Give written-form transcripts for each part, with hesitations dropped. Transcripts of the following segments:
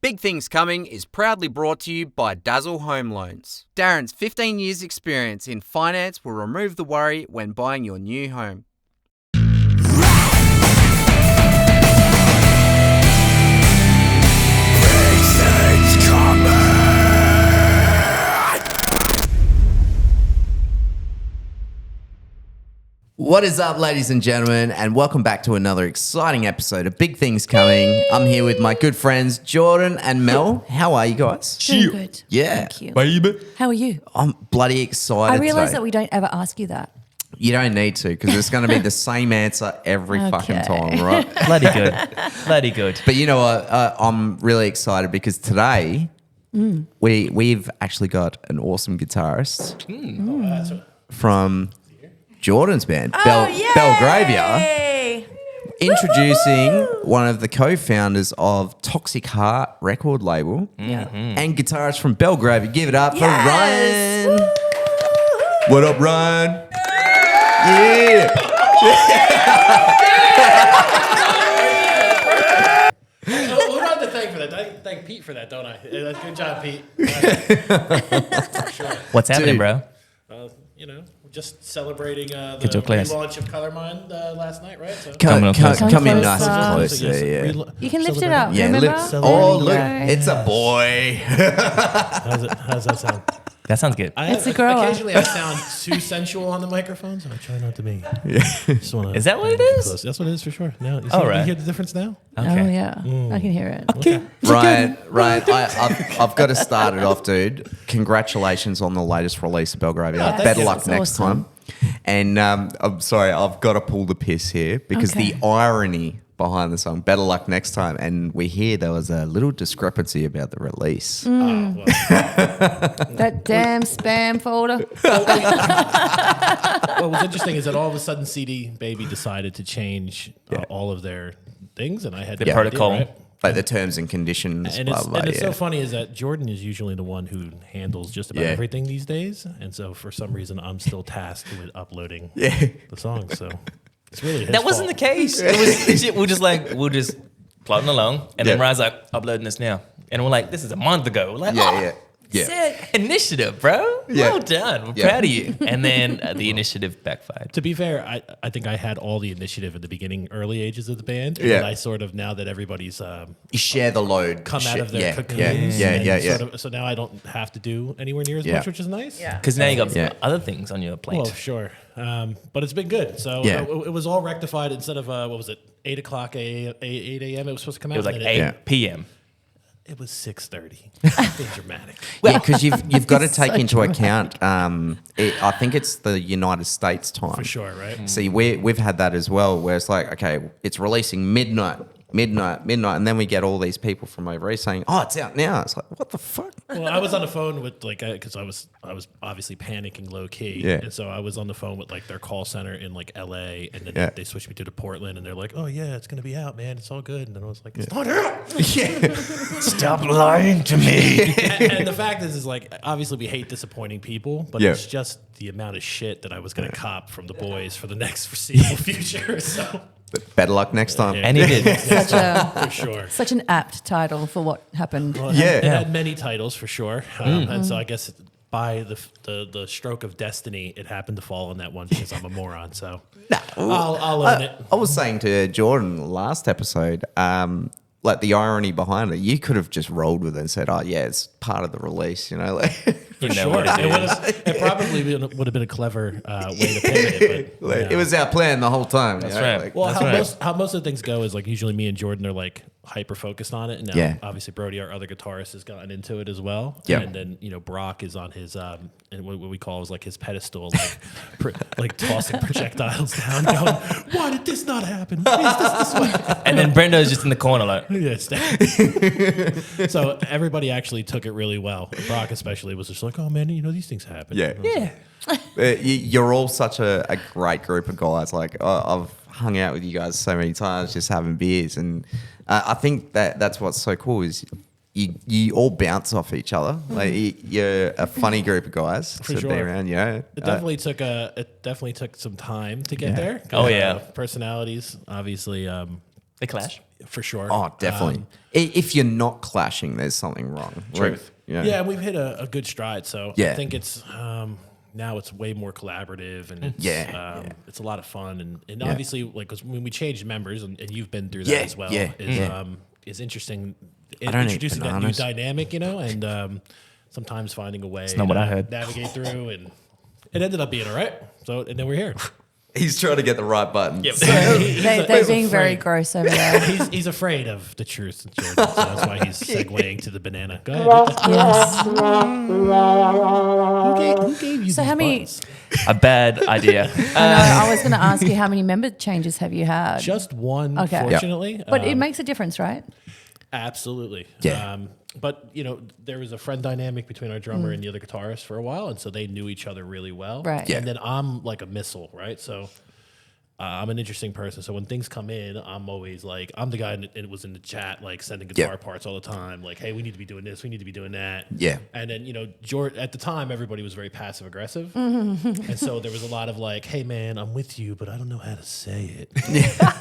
Big Things Coming is proudly brought to you by Dazzle Home Loans. Darren's 15 years experience in finance will remove the worry when buying your new home. What is up, ladies and gentlemen, and welcome back to another exciting episode of Big Things Coming. I'm here with my good friends Jordan and Mel. How are you guys? Doing good. Yeah. Thank you. Baby. How are you? I'm bloody excited. I realise today. that we don't ever ask you that. You don't need to, because it's going to be the same answer every fucking Okay. time, right? Bloody good. Bloody good. But you know what? I'm really excited because today we've actually got an awesome guitarist from Jordan's band, Belgravia, introducing one of the co-founders of Toxic Heart record label and guitarist from Belgravia. Give it up for Ryan. What up, Ryan? Yeah. Who do I have to thank for that? I thank Pete for that, don't I? Good job, Pete. Sure. What's happening, bro? Just celebrating the Get your class. relaunch of Colormind last night, right? So Come in closer. nice and close. So yes, Yeah. You can lift it up, Yeah, remember? oh, look, Right. it's a boy. How's that sound? That sounds good. It's a grower. Occasionally, I sound too sensual on the microphone, so I try not to be. Just wanna Is that what it get is? close. That's what it is for sure. Now, you see, All right. you hear the difference now? Oh, yeah. I can hear it. Okay. Ryan, I've got to start it off, dude. Congratulations on the latest release of Belgravia. thank Better you. luck That's next awesome. time. And I'm sorry, I've got to pull the piss here because Okay. the irony behind the song, Better Luck Next Time, and we hear there was a little discrepancy about the release. Well, That damn spam folder. what was interesting is that all of a sudden CD Baby decided to change all of their things, and I had The no protocol. idea, right? Like the terms and conditions, And blah, it's, blah, and it's yeah. so funny is that Jordan is usually the one who handles just about Yeah. everything these days, and so for some reason I'm still tasked with uploading the song. So it's really his That wasn't the fault. case. It was legit. We're just plodding along, and then Yeah. Ryan's like, uploading this now. And we're like, this is a month ago. We're like, Yeah. sick initiative, bro. Yeah. Well done. We're Yeah. proud of you. And then the initiative backfired. To be fair, I think I had all the initiative at the beginning, early ages of the band. And Yeah. then I sort of, now that everybody's You share the load. come out of their cocoons. Yeah. and sort of- so now I don't have to do anywhere near as Yeah. much, which is nice. Yeah. Because now you got Yeah. other things on your plate. Well, sure. But it's been good. So Yeah. it was all rectified instead of, what was it, 8 o'clock, 8 a.m. It was supposed to come out. It was like and 8 Yeah. p.m. It was 6:30. Being dramatic. Yeah, because you've got to take So into dramatic. account. I think it's the United States time For sure, right? See, we've had that as well, where it's like, okay, it's releasing midnight, and then we get all these people from over east saying, "Oh, it's out now." It's like, what the fuck? Well, I was on the phone with because I was obviously panicking low key, Yeah. and so I was on the phone with their call center in L.A. and then Yeah. they switched me to Portland, and they're like, "Oh yeah, it's gonna be out, man. It's all good." And then I was like, "It's not out." Stop lying to me. and the fact is obviously we hate disappointing people, but Yeah. it's just the amount of shit that I was gonna cop from the boys for the next foreseeable future. So Better luck next time. Yeah. And he did. for sure. Such an apt title for what happened. Well, Yeah. it had many titles for sure, and so I guess by the stroke of destiny, it happened to fall on that one because I'm a moron. So I'll own it. I was saying to Jordan last episode, like the irony behind it, you could have just rolled with it and said, "Oh yeah, it's part of the release," you know, like. You know Sure, what it is. it probably would have been a clever way to pivot it, but Like, it was our plan the whole time. That's you know, right. like- well, That's how right. how most of the things go is usually me and Jordan are hyper focused on it, and now Yeah. obviously Brody, our other guitarist, has gotten into it as well. Yeah. And then Brock is on his and what we call is his pedestal, tossing projectiles down, going, "Why did this not happen? Why is this way?" And then Brendo's just in the corner like, Yeah, so everybody actually took it really well. Brock especially was just like, "Oh man, these things happen." Yeah. And I was like, You're all such a great group of guys. Like I've hung out with you guys so many times, just having beers, and I think that's what's so cool is you all bounce off each other. Like you're a funny group of guys For to be sure. around. You know, It definitely took some time to get there. 'cause, Oh, yeah. personalities obviously. they clash. for sure. Oh, definitely. If you're not clashing, there's something wrong. Truth. Yeah, we've hit a good stride. So Yeah. I think it's now it's way more collaborative and it's it's a lot of fun and obviously like because when we changed members and you've been through that as well is interesting. Introducing that new dynamic, and sometimes finding a way not what to I heard. navigate through, and it ended up being all right. So and then we're here. He's trying to get the right button. Yep. They're being very gross over there. He's afraid of the truth, Jordan, so that's why he's segueing to the banana. Go ahead. Yes. Who gave you So these how many- buttons? A bad idea. I was going to ask you how many member changes have you had? Just one, Okay. fortunately. But it makes a difference, right? Absolutely. Yeah. But there was a friend dynamic between our drummer and the other guitarist for a while, and so they knew each other really well. Right. Yeah. And then I'm like a missile, right? So I'm an interesting person. So when things come in, I'm always like, I'm the guy that was in the chat, like sending guitar parts all the time. Like, hey, we need to be doing this. We need to be doing that. Yeah. And then, at the time, everybody was very passive aggressive. And so there was a lot of like, hey, man, I'm with you, but I don't know how to say it.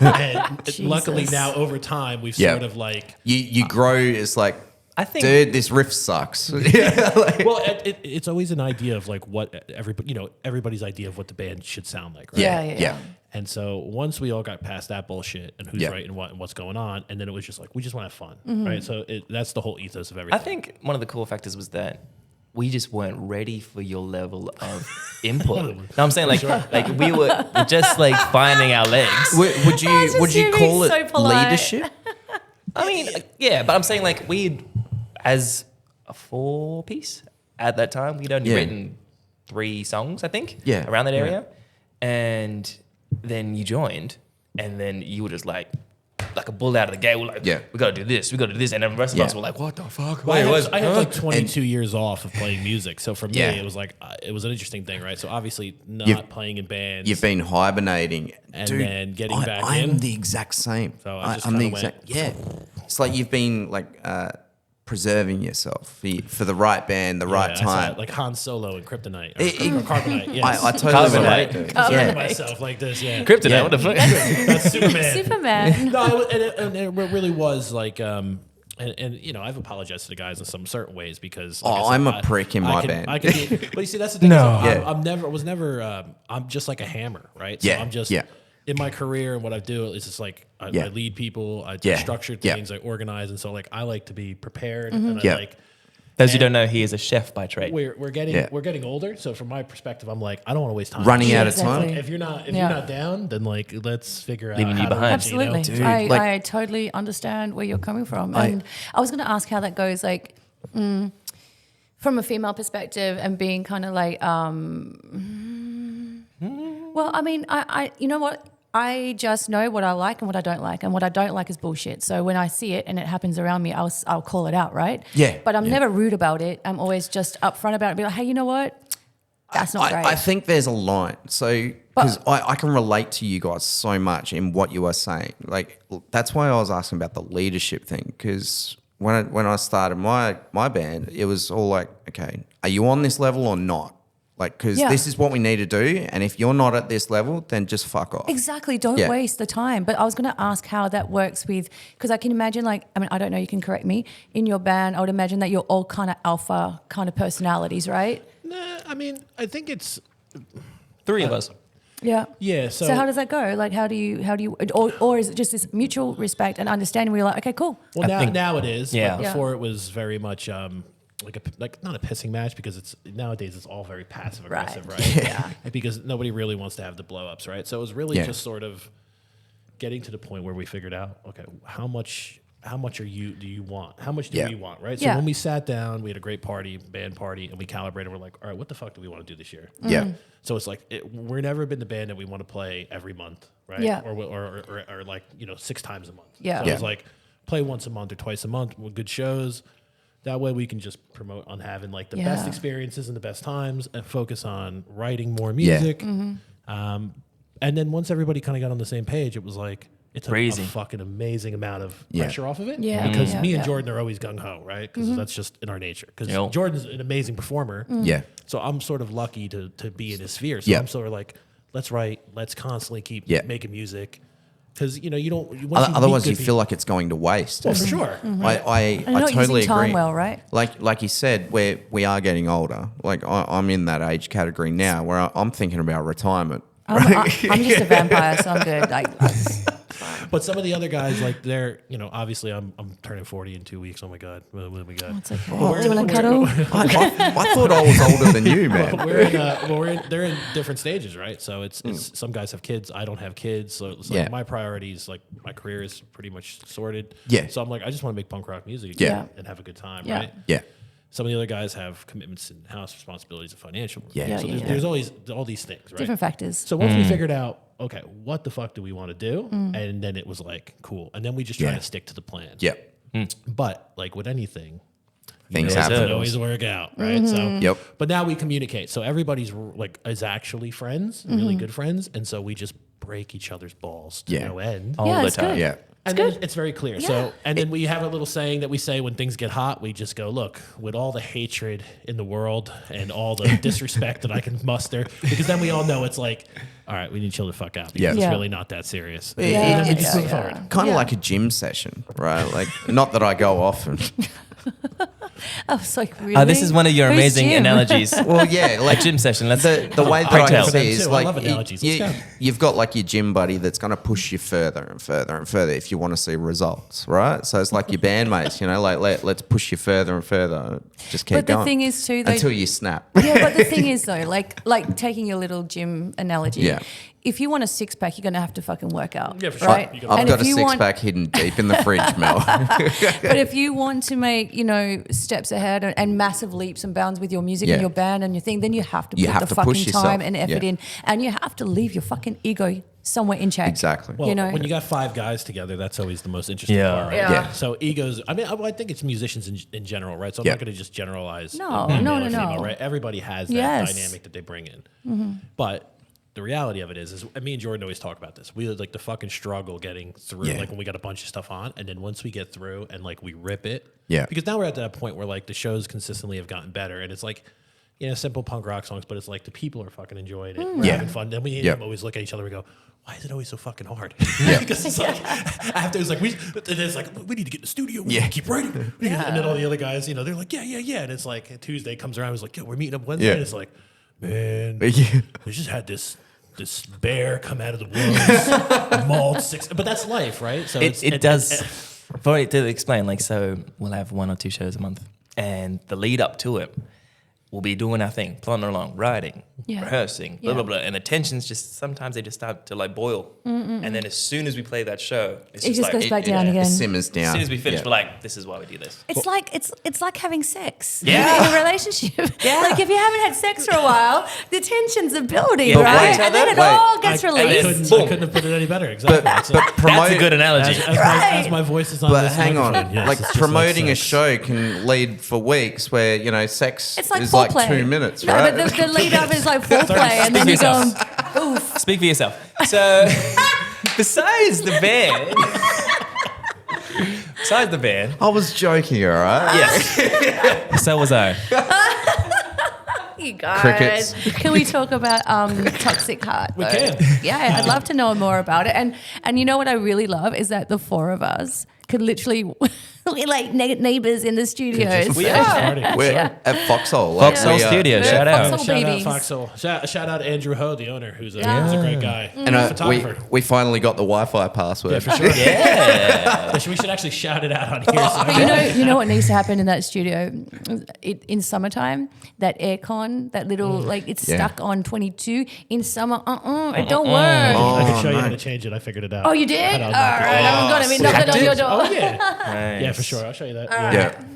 And luckily now over time, we've sort of like. You grow, it's like, I think, dude, this riff sucks. Well, it's always an idea of like what everybody's idea of what the band should sound like, right? Yeah. And so once we all got past that bullshit and who's right and what and what's going on, and then it was just like we just want to have fun, right? So that's the whole ethos of everything. I think one of the cool factors was that we just weren't ready for your level of input. No, I'm saying like we were just like finding our legs. Would you call it so polite. leadership? I mean, yeah, but I'm saying like we'd, as a 4-piece at that time, we'd only written 3 songs, I think, around that area. And then you joined, and then you were just like a bull out of the gate. We're like, we got to do this, and then the rest of us were like, what the fuck? I had like 22 years off of playing music, so for me it was like it was an interesting thing, right? So obviously not playing in bands. You've been hibernating, and dude, then getting back I'm in. the exact same. So I just I'm the kinda exact It's like you've been like preserving yourself for the right band, the right I saw time. it, like Han Solo and Kryptonite or Carbonite. Yes. I totally relate. Preserving myself like this. Yeah, Kryptonite, what the fuck? that's Superman. Superman. No, and it really was like, and I've apologized to the guys in some certain ways because. Like I said, I'm a prick in my band. I can be, but you see, that's the thing. I'm just like a hammer, right? So I'm just in my career and what I do is just like I lead people, I structure things, I organize, and so like I like to be prepared, and I like. Those who don't know, he is a chef by trade. We're getting older, so from my perspective, I'm like I don't want to waste time. Running out of time. Exactly. If you're not down, then like let's figure out Leaving you how to behind. Absolutely. Dude, I totally understand where you're coming from. And I was going to ask how that goes, like, from a female perspective and being kind of like, well, I mean, I you know what? I just know what I like and what I don't like, and what I don't like is bullshit. So when I see it and it happens around me, I'll call it out, right? Yeah. But I'm never rude about it. I'm always just upfront about it and be like, hey, you know what? That's not great. I think there's a line. So, because I can relate to you guys so much in what you are saying. Like, that's why I was asking about the leadership thing. Because when I started my band, it was all like, okay, are you on this level or not? Like, because this is what we need to do. And if you're not at this level, then just fuck off. Exactly. Don't waste the time. But I was going to ask how that works with, because I can imagine, like, I mean, I don't know, you can correct me. In your band, I would imagine that you're all kind of alpha kind of personalities, right? Nah, I mean, I think it's 3 of us. Yeah. yeah. So how does that go? Like, how do you, or is it just this mutual respect and understanding where you're like, okay, cool. Well, now it is. Yeah. But before it was very much like not a pissing match because it's nowadays it's all very passive aggressive, right? Yeah. Because nobody really wants to have the blow ups, right? So it was really just sort of getting to the point where we figured out, okay, how much do you want? How much do we want, right? So when we sat down, we had a great band party, and we calibrated. We're like, all right, what the fuck do we want to do this year? Yeah. So it's like we're never been the band that we want to play every month, right? Yeah. Or like 6 times a month. Yeah. So it's like play once a month or twice a month with good shows. That way we can just promote on having like the best experiences and the best times and focus on writing more music. And then once everybody kind of got on the same page, it was like, it's a fucking amazing amount of pressure off of it. Yeah. Because me and Jordan are always gung-ho, right? Because that's just in our nature. Because Jordan's an amazing performer. Yeah. So I'm sort of lucky to be in his sphere. So I'm sort of like, let's write, let's constantly keep making music. because you don't. Otherwise, you feel like it's going to waste. Well, for sure. I And not totally using time agree. well, right? Like you said, we are getting older. Like I'm in that age category now where I'm thinking about retirement. I'm just a vampire, so I'm good. But some of the other guys, like they're, obviously I'm turning 40 in 2 weeks. Oh my god, oh my god. It's okay. Do you want to cuddle? I thought I was older than you, man. They're in different stages, right? So it's some guys have kids. I don't have kids, so it's like my priorities, like my career is pretty much sorted. Yeah. So I'm like, I just want to make punk rock music and have a good time, Yeah. right? Yeah. Some of the other guys have commitments in house, responsibilities, and financial. Yeah. So there's always all these things, right? Different factors. So once we figured out, okay, what the fuck do we want to do? And then it was like, cool. And then we just try to stick to the plan. Yeah. But like with anything, Things it happen. doesn't always work out, right? So, Yep. but now we communicate. So everybody's like is actually friends, really good friends, and so we just break each other's balls to no end. All Yeah, the it's time. good. Yeah. And then it's very clear. So, and then we have a little saying that we say when things get hot, we just go, look, with all the hatred in the world and all the disrespect that I can muster, because then we all know it's like, all right, we need to chill the fuck out because it's Yeah. really not that serious. Yeah, And then we it's just move forward. Kind of Yeah. like a gym session, right? Like, not that I go often. I was like, really? This is one of your Who's amazing Jim? analogies. Well, yeah, A like gym session. Let's the way that Pray I tell. can see is I like love analogies. Let's go. you've got like your gym buddy that's going to push you further and further and further if you want to see results, right? So it's like your bandmates, like let's push you further and further. Just keep But the going thing is too, though, until you snap. yeah, but the thing is though, like taking your little gym analogy. Yeah. If you want a six pack, you're gonna have to fucking work out. Yeah, for sure. right? You gotta- I've And got a if you six want- pack hidden deep in the fridge, Mel. But if you want to make, steps ahead and massive leaps and bounds with your music Yeah. and your band and your thing, then you have to You put have the to fucking push yourself. time and effort Yeah. in, and you have to leave your fucking ego somewhere in check. Exactly. Well, You know? when you got five guys together, that's always the most interesting Yeah. part. Right? Yeah. So egos. I mean, I think it's musicians in general, right? So I'm Yeah. not going to just generalize. No, male no, or no, female, no. Right? Everybody has that Yes. dynamic that they bring in. But the reality of it is me and Jordan always talk about this. We like the fucking struggle getting through, Yeah. like when we got a bunch of stuff on, and then once we get through and like we rip it. Yeah. Because now we're at that point where like the shows consistently have gotten better, and it's like. Simple punk rock songs, but it's like the people are fucking enjoying it. We're Yeah. having fun. Then we Yeah. always look at each other and we go, why is it always so fucking hard? Yeah. Because it's like, after it's like, we need to get in the studio. We Yeah. need to keep writing. And then all the other guys, they're like, yeah. And it's like Tuesday comes around. It's like, we're meeting up Wednesday. Yeah. And it's like, man, Yeah. we just had this bear come out of the woods, mauled six. But that's life, right? So it does. For it to explain, like, so we'll have 1 or 2 shows a month, and the lead up to it, we'll be doing our thing, plodding along, writing, Yeah. rehearsing, blah, Yeah. blah, blah. And the tensions sometimes they just start to like boil. And then as soon as we play that show, it's It just like, goes back down again. It simmers down. as soon as we finish, Yeah. we're like, this is why we do this. It's like it's like having sex Yeah. in a relationship. Like if you haven't had sex for a while, the tensions are building, Yeah, right? wait, And then it wait. all gets I released. couldn't have put it any better. Exactly. But That's a promote, good analogy. As my voice is on But this hang on, microphone, yes, like it's just promoting a sex. show can lead for weeks where sex It's like is foreplay. like 2 minutes, No, right? but the lead up is like foreplay, and then you Speak for go, oof. Speak for yourself. So, besides the band, I was joking, all right? yes. So was I. You guys, Crickets. can we talk about Toxic Heart? We though? can. Yeah, I'd love to know more about it. And you know what I really love is that the four of us could literally we're like neighbors in the studios. We are. We're at Foxhole. Foxhole we are- Studio, Yeah. shout out. Foxhole Shout out babies. Foxhole. Shout out Andrew Ho, the owner, who's a great guy. And photographer. we finally got the Wi-Fi password. Yeah, for sure. Yeah. We should actually shout it out on here. So But you know what needs to happen in that studio in summertime? That aircon, that little it's Yeah. stuck on 22 in summer. It don't work. I can show you how to change it. I figured it out. Oh, you did? I All don't right, know. I'm gonna be knocking on your door. Oh yeah. Nice. Yeah, for sure. I'll show you that.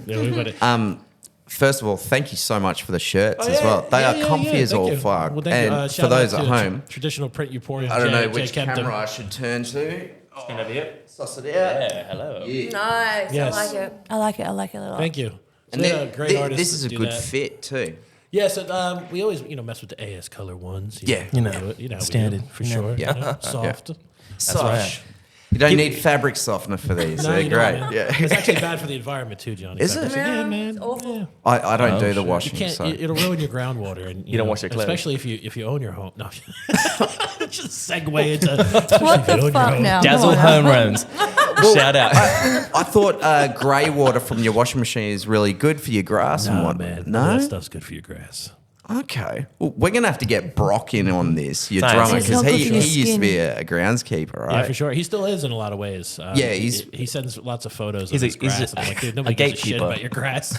Yeah. We got it. First of all, thank you so much for the shirts Oh, as yeah. well. They Yeah, are yeah, comfy yeah. as Thank all you. fuck. Well, thank you. And Shout for those out at to the home, traditional print you pour in. I don't know Jay which Kempton. camera I should turn to. Stand over here. Suss it out. Yeah, hello. Nice. Yes. I like it. I like it. I like it a lot. Thank you. And So, then, great artists this is that a do good that. fit too. Yeah, so we always mess with the AS color ones. Yeah. you know how we standard, do, for you know. sure. Yeah. You know, soft. That's right. You don't need fabric softener for these. No, They're you don't, great. man. Yeah. It's actually bad for the environment too, Johnny. Is it? Yeah, Yeah, man. it's awful. Yeah. I don't do the You washing. can't. So. It'll ruin your groundwater, and You don't wash your clothes. especially if you own your home. No, just segue into What the fuck now? Dazzle Come on home runs. Shout out. I thought grey water from your washing machine is really good for your grass and No, what. man. No? That stuff's good for your grass. Okay. Well, we're going to have to get Brock in on this, your Science. drummer, It's because not good he for your used to skin. be a groundskeeper, right? Yeah, for sure. He still is in a lot of ways. Yeah, he sends lots of photos He's of a- his he's grass. a- And I'm like, dude, a nobody gives a shit gatekeeper. about your grass.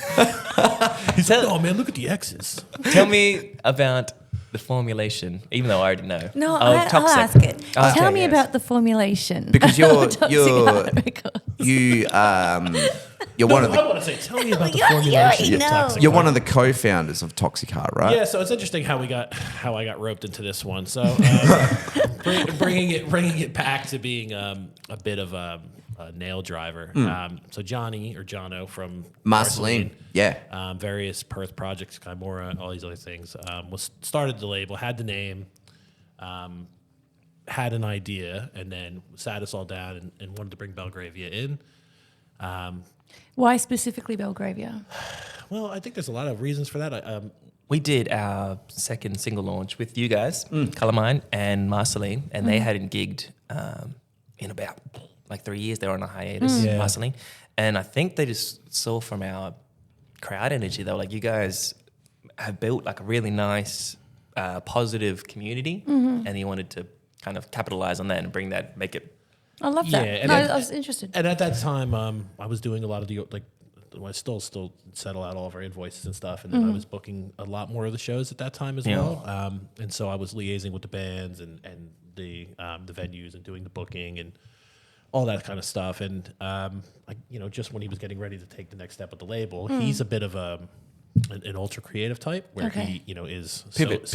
He's like, Oh man, look at the X's. Tell me about the formulation, even though I already know. No, of I'll Toxic. ask it. Okay, Tell me yes. about the formulation. Because you're Toxic you're Heart Records. you're one of I the want to say, tell me about the You already formulation. of know. Toxic you're one Heart. of the co-founders of Toxic Heart, right? Yeah, so it's interesting how I got roped into this one. So bringing it back to being a bit of a nail driver. So Jonny or Jono from Marceline, yeah. various Perth projects, Chimera, all these other things. Was started the label, had the name, had an idea, and then sat us all down and wanted to bring Belgravia in. Why specifically Belgravia? Well, I think there's a lot of reasons for that. We did our second single launch with you guys, Calamine and Marceline, and they hadn't gigged in about like 3 years. They were on a hiatus, Yeah. Marceline. And I think they just saw from our crowd energy, they were like, you guys have built like a really nice, positive community, and they wanted to kind of capitalize on that and bring that, make it. I love that. Yeah, and No, then- I was interested. And at that time, I was doing a lot of the I still settle out all of our invoices and stuff, and then I was booking a lot more of the shows at that time as Yeah. well. And so I was liaising with the bands and the venues and doing the booking and all that kind of stuff. And just when he was getting ready to take the next step with the label, he's a bit of an ultra creative type where Okay. he is Pivot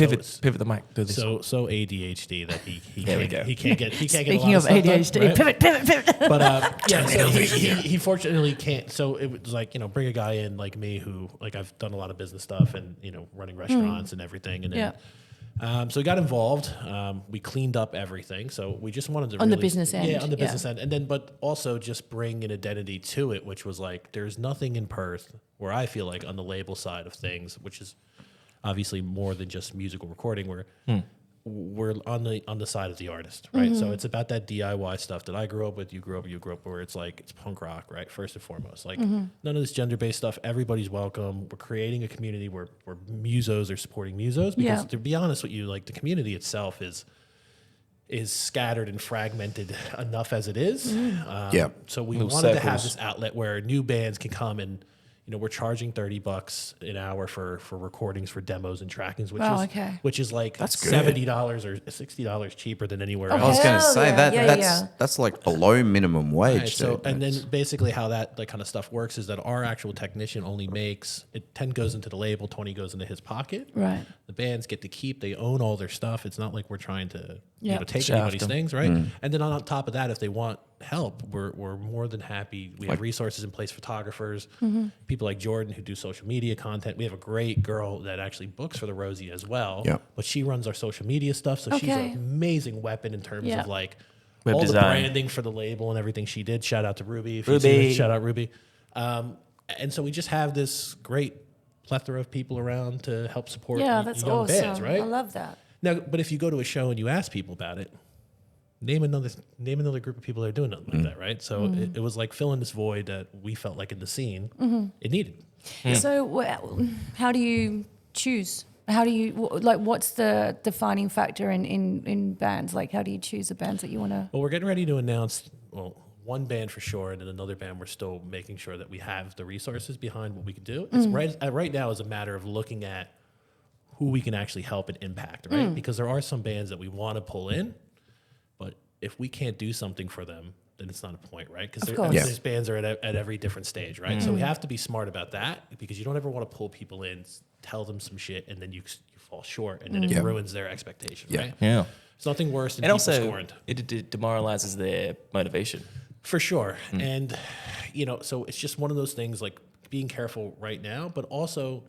the mic. Do this. so ADHD that he There we can't go. he can't get a lot Speaking of of stuff done, ADHD, right? pivot. But yeah, so he fortunately can't. So it was like, bring a guy in like me who, like, I've done a lot of business stuff and, running restaurants and everything. And then, so we got involved. We cleaned up everything. So we just wanted to On the really- business end, Yeah, on the yeah. business end. And then, but also just bring an identity to it, which was like, there's nothing in Perth where I feel like on the label side of things, which is obviously more than just musical recording, where we're on the side of the artist, right? So it's about that DIY stuff that I grew up with, you grew up, where it's like, it's punk rock, right? First and foremost, like none of this gender-based stuff. Everybody's welcome. We're creating a community where musos are supporting musos, because Yeah. to be honest with you, like, the community itself is scattered and fragmented enough as it is. Yeah. So we Little wanted to have circles. this outlet where new bands can come and, we're charging $30 an hour for recordings, for demos and trackings, which is like That's good. $70 or $60 cheaper than anywhere Okay. I was else. going to Hell say yeah. that that's like below minimum wage. Right, so dude. and then basically how that kind of stuff works is that our actual technician only makes 10 goes into the label, 20 goes into his pocket. Right. The bands get to keep; they own all their stuff. It's not like we're trying to Yeah. take Shaft anybody's them. things, right? And then on top of that, if they want help, we're more than happy. We have resources in place, photographers, people like Jordan who do social media content. We have a great girl that actually books for the Rosie as well. Yeah. But she runs our social media stuff, so she's Okay. an amazing weapon in terms Yeah. of like Web all design. the branding for the label and everything she did. Shout out to Ruby. If you Ruby. see this, shout out Ruby. And so we just have this great plethora of people around to help support Yeah, that's young awesome. bands, right? I love that. Now, but if you go to a show and you ask people about it, name another group of people that are doing nothing like that, right? So it was like filling this void that we felt like in the scene it needed. So how do you choose? How do you, what's the defining factor in bands? Like, how do you choose the bands that you want to? Well, we're getting ready to announce, one band for sure, and then another band we're still making sure that we have the resources behind what we can do. It's right now is a matter of looking at who we can actually help and impact, right? Because there are some bands that we want to pull in, but if we can't do something for them, then it's not a point, right? Because course. Yeah. these bands are at every different stage, right? So we have to be smart about that, because you don't ever want to pull people in, tell them some shit, and then you fall short, and then it Yeah. ruins their expectation, Yeah. right? Yeah. It's nothing worse than And people also, scorned. it demoralizes their motivation. For sure. And, so it's just one of those things, like being careful right now, but also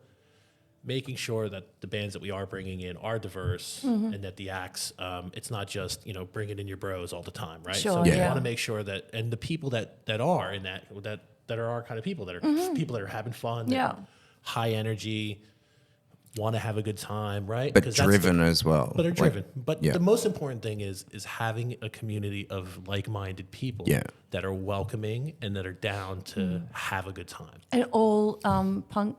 making sure that the bands that we are bringing in are diverse and that the acts, it's not just, bringing in your bros all the time, right? Sure, so we yeah. want to make sure that, and the people that are in that are our kind of people that are people that are having fun, that are high energy, want to have a good time, right? But driven as well. But are driven. But the most important thing is having a community of like-minded people that are welcoming and that are down to have a good time. And all punk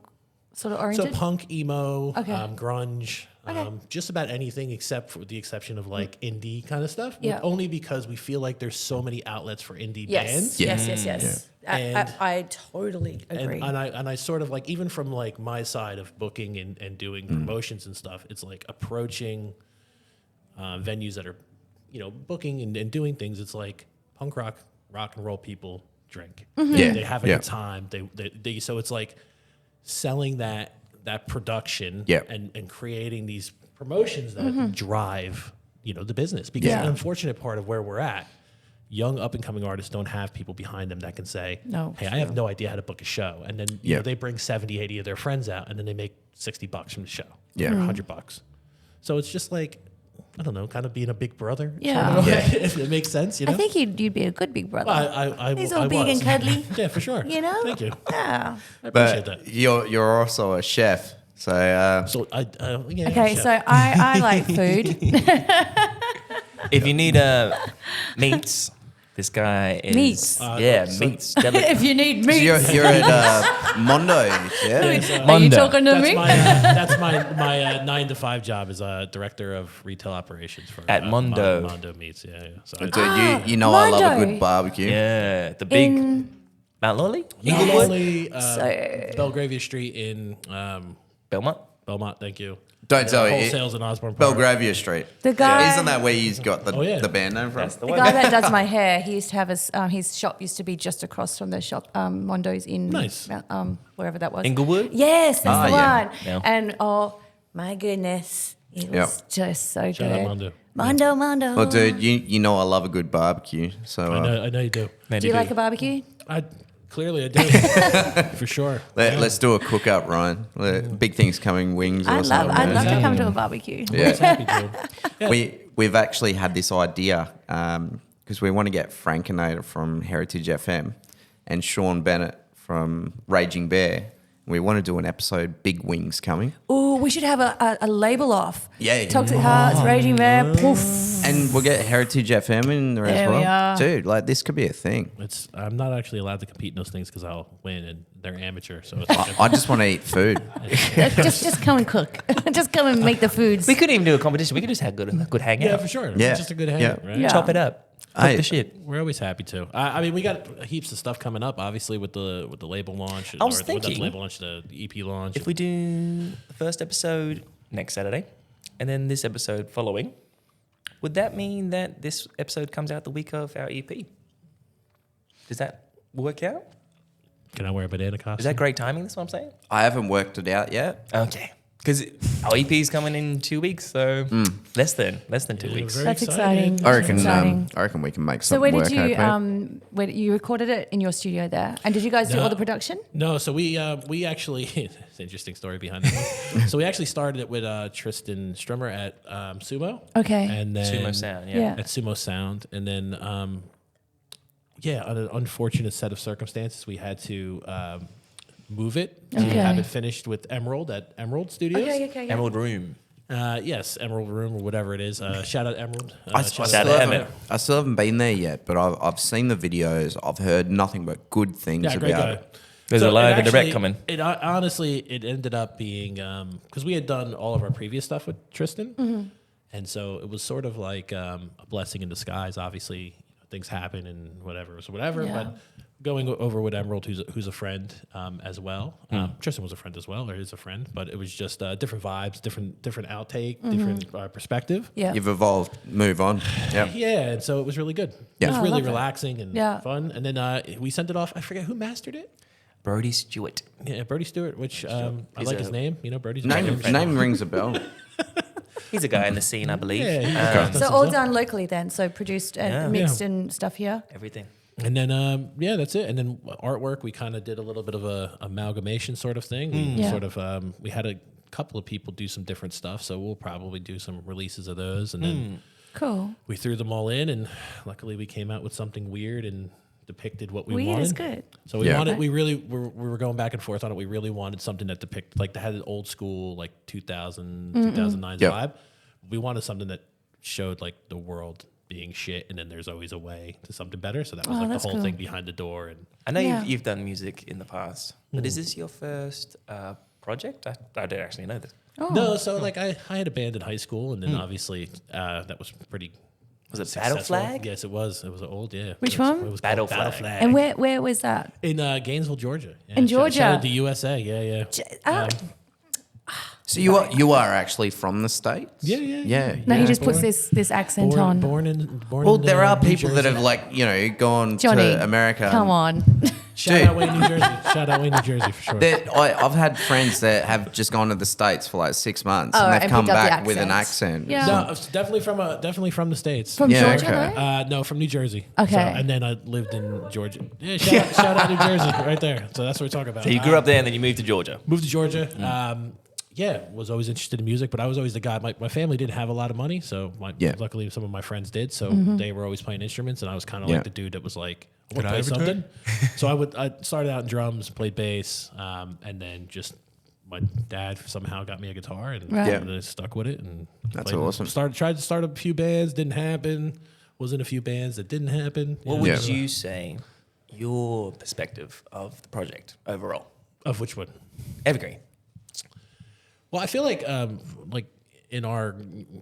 sort of oriented? So punk, emo, Okay. Grunge, Okay. just about anything except for the exception of like indie kind of stuff. Yeah. Only because we feel like there's so many outlets for indie Yes. bands. Yes. And- I totally agree. And I sort of like, even from like my side of booking and doing promotions and stuff, it's like approaching venues that are, booking and doing things. It's like punk rock and roll people drink. They have a good time. They so it's like selling that production and creating these promotions that drive, the business. Because an unfortunate part of where we're at, young up and coming artists don't have people behind them that can say, No, hey, I have no idea how to book a show. And then they bring 70, 80 of their friends out and then they make $60 from the show. Or $100. So it's just like, I don't know, kind of being a big brother. Yeah. Sort of, if it makes sense, I think you'd be a good big brother. He's all big and cuddly. Yeah, for sure. Thank you. Yeah. I appreciate that. You're also a chef. So So Okay, so I like food. If you need meats, this guy is Meats. meats. Deli- If you need meat, you're at Mondo, yeah? are you Mondo. talking to me? That's my 9 to 5 job as a director of retail operations for At Mondo. Mondo Meats. Yeah. So Dude, you know I love a Mondo. good barbecue. Yeah, the big Mount Lawley, Not Inglewood, only So- Belgravia Street in Belmont. Belmont. Thank you. Don't tell you. Wholesales in Osborne Park. Belgravia Street. The guy, Isn't that where he's got the band name from? That's the the one. guy that does my hair, he used to have his shop used to be just across from the shop Mondo's in Nice. wherever that was. Inglewood. Yes, that's the yeah. one. Yeah. And oh my goodness, it was just so Shout out good. Mondo. Mondo. Well, dude, you know I love a good barbecue. So I know you do. Do you like a barbecue? Clearly I do. For sure. let's do a cook up, Ryan. Big things coming, wings. Or I'd something. love to come to a barbecue. Always happy to. Yeah. We've actually had this idea because we want to get Frankinator from Heritage FM and Sean Bennett from Raging Bear. We want to do an episode, Big Wings Coming. Oh, we should have a label off. Yeah. Toxic Hearts, Raging Bear, poof. And we'll get Heritage FM in there There as well. we are. Dude, like this could be a thing. I'm not actually allowed to compete in those things because I'll win and they're amateur. So it's I just want to eat food. Just come and cook. Just come and make the foods. We couldn't even do a competition. We could just have a good hangout. yeah, for sure. Yeah. It's just a good hang, Yeah. right? Yeah. Chop it up. Cook Hey. the shit. We're always happy to. I mean, we got heaps of stuff coming up, obviously, with the label launch. I was with the thinking, label launch, the EP launch. If we do the first episode next Saturday, and then this episode following, would that mean that this episode comes out the week of our EP? Does that work out? Can I wear a banana costume? Is that great timing? That's what I'm saying. I haven't worked it out yet. Okay. Because our EP is coming in 2 weeks, so less than 2 weeks. very That's exciting. exciting. I reckon. Exciting. I reckon we can make So something where work. did you hopefully. where you recorded it in your studio there? And did you guys do No. all the production? No, so we actually it's an interesting story behind that one. So we actually started it with Tristan Strummer at Sumo. Okay. And then Sumo Sound, yeah. Yeah. At Sumo Sound, and then on an unfortunate set of circumstances, we had to move it to Okay. have it finished with Emerald at Emerald Studios. Okay. Yeah. Emerald Room. Yes, Emerald Room or whatever it is. Shout out Emerald. I Shout still out- Emmett. haven't been there yet, but I've seen the videos. I've heard nothing but good things Yeah, great about guy. it. There's So a live it and direct actually- coming. It honestly, it ended up being because we had done all of our previous stuff with Tristan, and so it was sort of like a blessing in disguise. Obviously, things happen and whatever. Yeah. But going over with Emerald, who's a friend as well. Tristan was a friend as well, or is a friend, but it was just different vibes, different outtake, different perspective. Yeah. You've evolved. Move on. Yeah. Yeah, and so it was really good. Yeah. It was Oh, I really love it. relaxing and Yeah. fun. And then we sent it off. I forget who mastered it. Brody Stewart. Yeah, Brody Stewart, which I He's like a- his name. You know, Brody's Name rings a bell. He's a guy in the scene, I believe. Yeah, he's Um, got So all done locally then. So produced and Yeah. mixed and stuff here. everything. And then that's it. And then artwork, we kind of did a little bit of a amalgamation sort of thing. We Yeah. sort of we had a couple of people do some different stuff. So we'll probably do some releases of those. And then Cool. we threw them all in, and luckily we came out with something weird and depicted what we Weird wanted. is good. So we wanted, we were going back and forth on it. We really wanted something that depicted, like, that had an old school, like 2009 vibe. We wanted something that showed like the world being shit, and then there's always a way to something better. So that was like the whole thing behind the door. And I know you've done music in the past, but is this your first project? I didn't actually know this. No, so like I had a band in high school, and then obviously that was pretty. Was it successful. Battle Flag? Yes, it was. It was old, Which one? It was Battle called Flag. And where was that? In Gainesville, Georgia. Yeah, In Georgia? Shout out to USA. Yeah. So you are actually from the States? Yeah. No, he just puts this accent on. Born in. Well, there are New people that Jersey. have, like, you know, gone Johnny, to America. come on. Shout out Wayne, New Jersey. Shout out Wayne, New Jersey for sure. I've had friends that have just gone to the States for like 6 months, Oh, and they've and come picked up the back with an accent. accent. Yeah. No, it's definitely from the States. From Yeah, Georgia, okay. though? No, from New Jersey. Okay. So, and then I lived in Georgia. Yeah, shout out New Jersey right there. So that's what we're talking about. So you grew up there and then you moved to Georgia. Moved to Georgia. Was always interested in music, but I was always the guy. My family didn't have a lot of money, so luckily some of my friends did. So they were always playing instruments, and I was kind of like the dude that was like, I want to play something. So I started out in drums, played bass, and then just my dad somehow got me a guitar, and then I stuck with it. And That's awesome. Tried to start a few bands, didn't happen. Was in a few bands that didn't happen. What would you say your perspective of the project overall? Of which one? Evergreen. Well, I feel like in our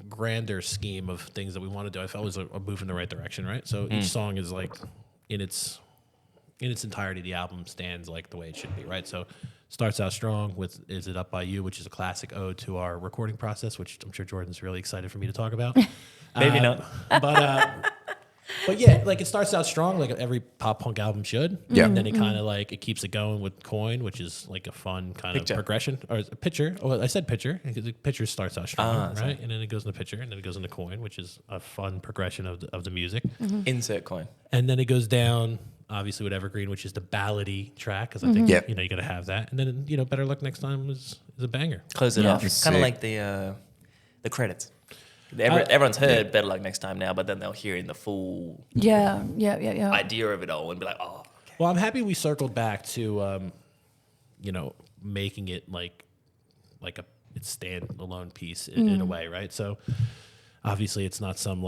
grander scheme of things that we want to do, I felt it was a move in the right direction, right? So each song is like in its entirety, the album stands like the way it should be, right? So starts out strong with "Is It Up by You," which is a classic ode to our recording process, which I'm sure Jordan's really excited for me to talk about. Maybe not. But yeah, like it starts out strong, like every pop punk album should. Yeah. And then it kind of like it keeps it going with Coin, which is like a fun kind of progression, or a pitcher. Oh, I said pitcher because the pitcher starts out strong, right? And then it goes into pitcher, and then it goes into Coin, which is a fun progression of the music. Insert Coin. And then it goes down, obviously, with Evergreen, which is the ballady track, because I think you got to have that. And then Better Luck Next Time is a banger. Close it off. Kind of like the credits. Everyone's heard Better Luck Next Time now, but then they'll hear in the full idea of it all and be like, oh, okay. Well, I'm happy we circled back to, making it like a standalone piece in a way, right? So obviously it's not some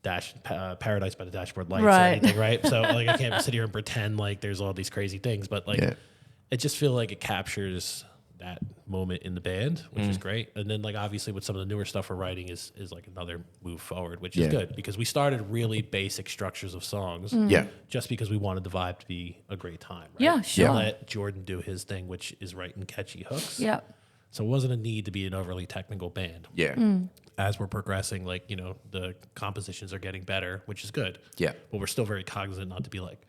Paradise by the Dashboard Lights or anything, right? So like I can't sit here and pretend like there's all these crazy things, but I just feel like it captures that moment in the band, which is great. And then like obviously with some of the newer stuff we're writing is like another move forward, which is good because we started really basic structures of songs just because we wanted the vibe to be a great time. Right? Yeah, sure. Let Jordan do his thing, which is writing catchy hooks. Yeah. So it wasn't a need to be an overly technical band. Yeah. As we're progressing, like, the compositions are getting better, which is good. Yeah. But we're still very cognizant not to be like,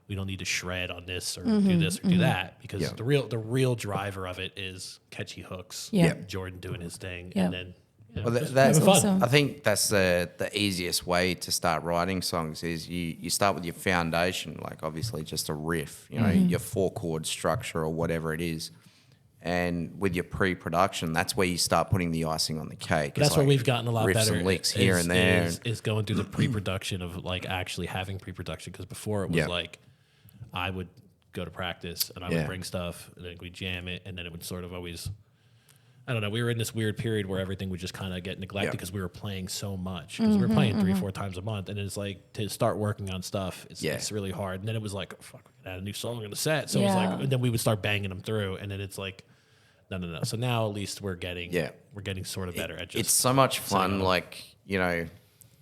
we don't need to shred on this or do this or do that because the real driver of it is catchy hooks. Yeah. Jordan doing his thing, Yeah. and then Well, That's awesome. I think that's the easiest way to start writing songs is you start with your foundation, like obviously just a riff, your 4-chord structure or whatever it is. And with your pre-production, that's where you start putting the icing on the cake. That's it's where like we've gotten a lot riffs better. and licks here and there. Is going through the pre-production of like actually having pre-production because before it was like I would go to practice and I would bring stuff and then we'd jam it and then it would sort of always, I don't know, we were in this weird period where everything would just kind of get neglected because we were playing so much because we were playing 3-4 times a month and it's like to start working on stuff it's really hard and then it was like fuck we can add a new song in the set so it was like and then we would start banging them through and then it's like no so now at least we're getting sort of better at just it's so much fun like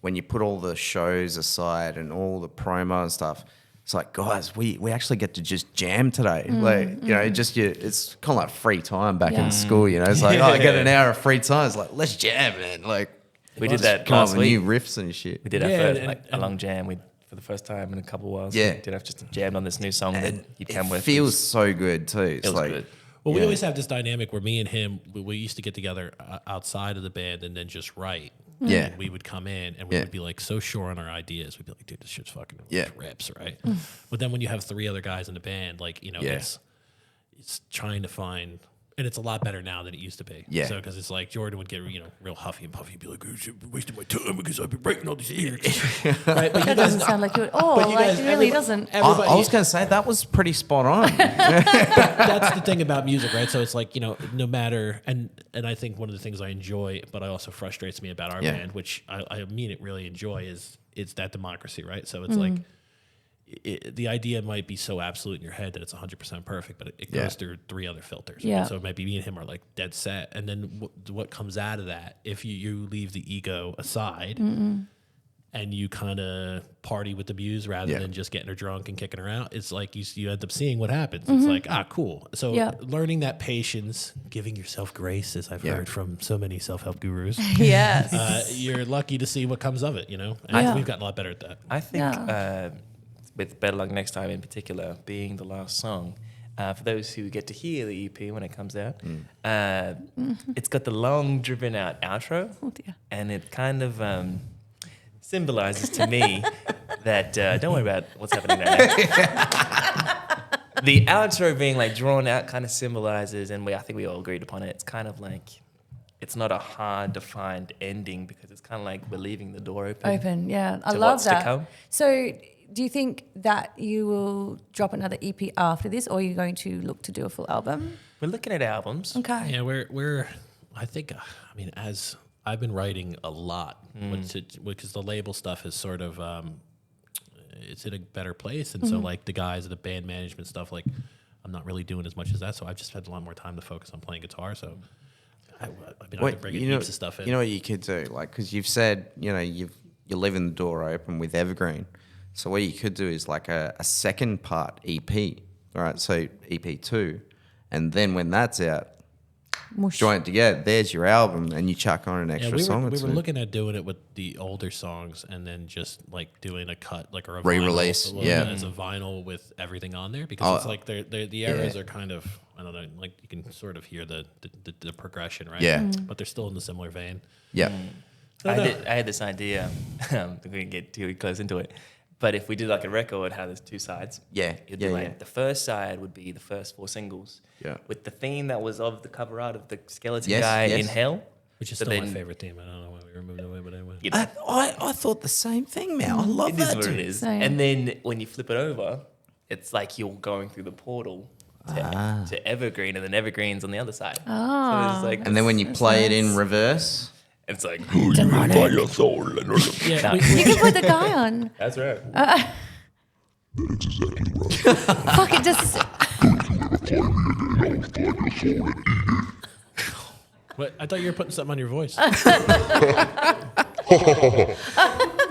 when you put all the shows aside and all the promo and stuff. It's like, guys, we actually get to just jam today. It's kind of like free time back in school, It's like, I get an hour of free time. It's like, let's jam, man. Like, we did that come last up with week. new riffs and shit. We did our first, a long jam. We for the first time in a couple of whiles. Yeah. We did have just jammed on this new song that you come with. It feels so good too. It was like, good. Well, we always have this dynamic where me and him, we used to get together outside of the band and then just write. Yeah. And we would come in and we would be like so sure on our ideas. We'd be like, dude, this shit's fucking rips, right? But then when you have 3 other guys in the band, like, it's trying to find And it's a lot better now than it used to be. Yeah. So because it's like Jordan would get real huffy and puffy, he'd be like, "Oh, shit, I'm wasting my time because I've been writing all these lyrics." Right? But That doesn't sound like it. Oh, but you like guys- it really doesn't. I was going to say that was pretty spot on. That's the thing about music, right? So it's like, no matter, and I think one of the things I enjoy, but I also frustrates me about our band, which I mean it really enjoy, is it's that democracy, right? So it's like, the idea might be so absolute in your head that it's 100% perfect, but it goes through 3 other filters. Yeah. Right? So maybe me and him are like dead set. And then what comes out of that, if you leave the ego aside and you kind of party with the muse rather than just getting her drunk and kicking her out, it's like you end up seeing what happens. It's like, cool. So learning that patience, giving yourself grace, as I've heard from so many self-help gurus. Yes. You're lucky to see what comes of it, And we've gotten a lot better at that. I think with Better Luck Next Time in particular being the last song, for those who get to hear the EP when it comes out, it's got the long driven out outro, and it kind of symbolizes to me that don't worry about what's happening right now. The outro being like drawn out kind of symbolizes, and I think we all agreed upon it. It's kind of like, it's not a hard defined ending because it's kind of like we're leaving the door open. Yeah. I to love what's that. to come. So do you think that you will drop another EP after this, or are you going to look to do a full album? We're looking at albums. Okay. Yeah, we're. I think. As I've been writing a lot, because the label stuff is sort of, it's in a better place, and so like the guys at the band management stuff, like I'm not really doing as much as that. So I've just had a lot more time to focus on playing guitar. So I've been bringing heaps of stuff in. You know what you could do, like, because you've said, you're leaving the door open with Evergreen. So what you could do is like a second part EP, all right? So EP 2, and then when that's out, join it together. There's your album, and you chuck on an extra song or two. We were looking at doing it with the older songs, and then just like doing a cut, like a re-release, as a vinyl with everything on there, because it's like the eras are kind of, I don't know, like you can sort of hear the progression, right? Yeah. But they're still in the similar vein. Yeah. I had this idea. We're going to get too close into it. But if we did like a record, how there's 2 sides. It'd be like the first side would be the first 4 singles. With the theme that was of the cover art of the skeleton guy in Hell. Which is still my favorite theme. I don't know why we removed it away, but anyway. I thought the same thing, man. I love that. It is what it is. Same. And then when you flip it over, it's like you're going through the portal to Evergreen, and then Evergreen's on the other side. So it's like, And then when you play it in reverse, it's like, Yeah, You can put the guy on. that's right. Fuck it, just What? I thought you were putting something on your voice.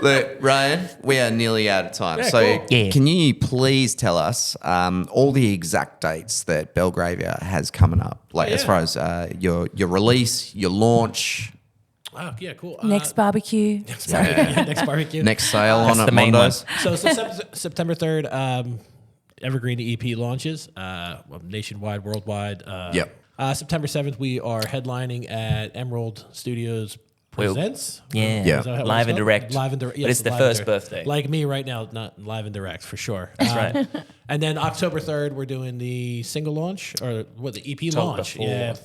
look, Ryan, we are nearly out of time. Yeah, So cool. can you please tell us all the exact dates that Belgravia has coming up? Like as far as your release, your launch, Wow, yeah, cool. next barbecue. Sorry, next barbecue. next sale on the at main Mondo's. So September 3rd, Evergreen EP launches nationwide, worldwide. September 7th, we are headlining at Emerald Studios Presents. Yeah. Yeah. Is that how Live it's and called? direct. Live and direct. But it's the live and first birthday. Like me right now, not live and direct for sure. That's right. And then October 3rd, we're doing the single launch, or what, the EP October launch. 4th.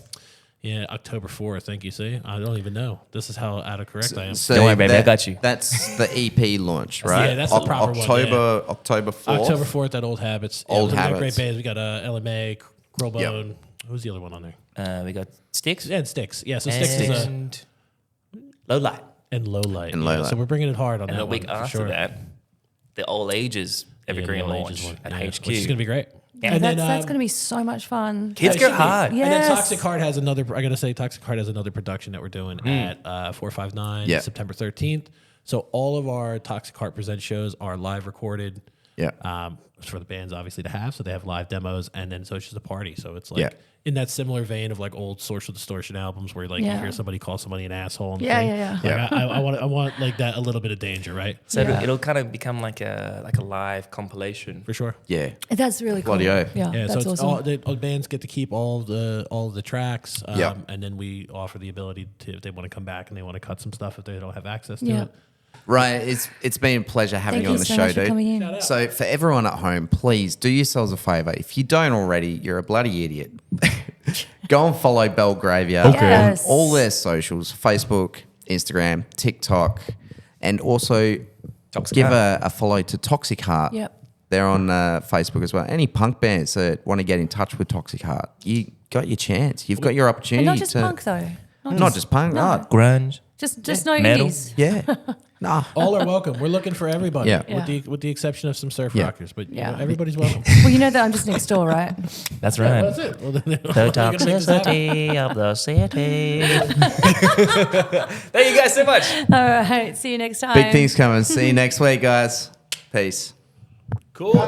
Yeah, October 4th. Thank you. See, I don't even know. This is how out of correct I am. So Don't worry, baby, I got you. That's the EP launch, right? Yeah, that's the proper one, yeah. October 4th. October 4th at Old Habits. Old we got Habits. great bands. We got LMA, Crowbone. Who's the other one on there? We got Sticks. Yeah, and Sticks. Yeah, so Sticks is And Low Light. and Low Light. And Low Light. So we're bringing it hard on And that a week one, for after sure. that, the All Ages Evergreen Yeah, the All launch Ages one. at Yeah, HQ. which is going to be great. Yeah. And then That's going to be so much fun. Kids it go should be. hard. Yeah. And then Yes. Toxic Heart has another. I gotta say, Toxic Heart has another production that we're doing at 459 Yeah. September 13th. So all of our Toxic Heart present shows are live recorded. Yeah. For the bands obviously to have, so they have live demos, and then so it's just a party. So it's like Yeah. in that similar vein of like old Social Distortion albums, where like you Yeah. hear somebody call somebody an asshole. And Yeah, thing. yeah, yeah. Like, I want like that, a little bit of danger, right? So Yeah. it'll kind of become like a live compilation. For sure. Yeah. That's really cool. Bloody oath. Yeah, Yeah, so that's it's awesome. all the bands get to keep all of the tracks, Yeah. and then we offer the ability to, if they want to come back and they want to cut some stuff if they don't have access to Yeah. it. Ryan, it's been a pleasure having Thank you on you the so show, much for dude. coming in. Shout out. So for everyone at home, please do yourselves a favor. If you don't already, you're a bloody idiot. go and follow Belgravia Okay. on Yes. all their socials, Facebook, Instagram, TikTok, and also Toxic give Heart. a follow to Toxic Heart. Yep. They're on Facebook as well. Any punk bands that want to get in touch with Toxic Heart, you got your chance. You've got your opportunity. And not just punk though. Not just punk. No. Grunge. Just no Metal. indies. Yeah. Nah. All are welcome. We're looking for everybody. Yeah. With the exception of some surf Yeah. rockers, but you Yeah. know, everybody's welcome. Well, you know that I'm just next door, right? That's right. That's it. Well, then, The we're gonna make this happen. toxicity of the city. Thank you guys so much. All right. See you next time. Big things coming. See you next week, guys. Peace. Cool.